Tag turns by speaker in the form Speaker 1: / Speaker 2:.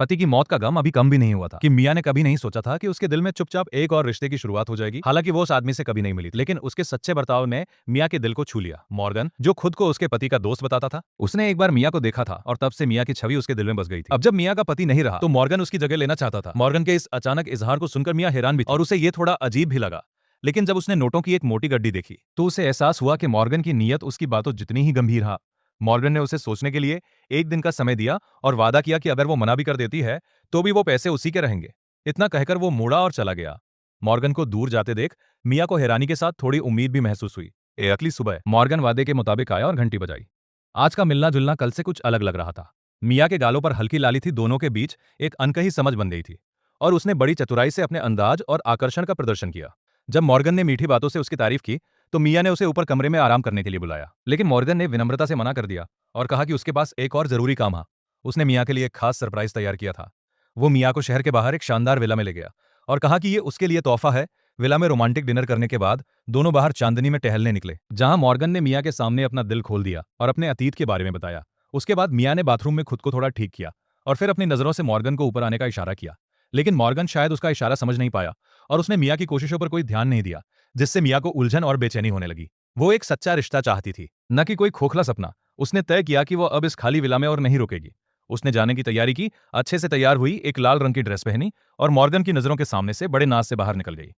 Speaker 1: पति की मौत का गम अभी कम भी नहीं हुआ था कि मिया ने कभी नहीं सोचा था कि उसके दिल में चुपचाप एक और रिश्ते की शुरुआत हो जाएगी। हालांकि वो उस आदमी से कभी नहीं मिली थी, लेकिन उसके सच्चे बर्ताव ने मिया के दिल को छू लिया। मॉर्गन, जो खुद को उसके पति का दोस्त बताता था, उसने एक बार मिया को देखा था और तब से मिया की छवि उसके दिल में बस गई थी। अब जब मिया का पति नहीं रहा तो मॉर्गन उसकी जगह लेना चाहता था। मॉर्गन के इस अचानक इजहार को सुनकर मिया हैरान भी थी और उसे ये थोड़ा अजीब भी लगा। लेकिन जब उसने नोटों की एक मोटी गड्डी देखी तो उसे एहसास हुआ कि मॉर्गन की नीयत उसकी बातों जितनी ही गंभीर है। मॉर्गन ने उसे सोचने के लिए एक दिन का समय दिया और वादा किया कि अगर वो मना भी कर देती है तो भी वो पैसे उसी के रहेंगे। इतना कहकर वो मुड़ा और चला गया। मॉर्गन को दूर जाते देख मिया को हैरानी के साथ थोड़ी उम्मीद भी महसूस हुई। अगली सुबह मॉर्गन वादे के मुताबिक आया और घंटी बजाई। आज का मिलना जुलना कल से कुछ अलग लग रहा था। मिया के गालों पर हल्की लाली थी, दोनों के बीच एक अनकही समझ बन गई थी और उसने बड़ी चतुराई से अपने अंदाज और आकर्षण का प्रदर्शन किया। जब मॉर्गन ने मीठी बातों से उसकी तारीफ की तो मिया ने उसे ऊपर कमरे में आराम करने के लिए बुलाया, लेकिन मॉर्गन ने विनम्रता से मना कर दिया और कहा कि उसके पास एक और जरूरी काम है। उसने मिया के लिए एक खास सरप्राइज तैयार किया था। वो मिया को शहर के बाहर एक शानदार विला में ले गया और कहा कि ये उसके लिए तोहफा है। विला में रोमांटिक डिनर करने के बाद दोनों बाहर चांदनी में टहलने निकले, जहां मॉर्गन ने मिया के सामने अपना दिल खोल दिया और अपने अतीत के बारे में बताया। उसके बाद मिया ने बाथरूम में खुद को थोड़ा ठीक किया और फिर अपनी नजरों से मॉर्गन को ऊपर आने का इशारा किया, लेकिन मॉर्गन शायद उसका इशारा समझ नहीं पाया और उसने मिया की कोशिशों पर कोई ध्यान नहीं दिया, जिससे मिया को उलझन और बेचैनी होने लगी। वो एक सच्चा रिश्ता चाहती थी, न कि कोई खोखला सपना। उसने तय किया कि वो अब इस खाली विला में और नहीं रुकेगी। उसने जाने की तैयारी की, अच्छे से तैयार हुई, एक लाल रंग की ड्रेस पहनी और मॉर्गन की नजरों के सामने से बड़े नाज से बाहर निकल गई।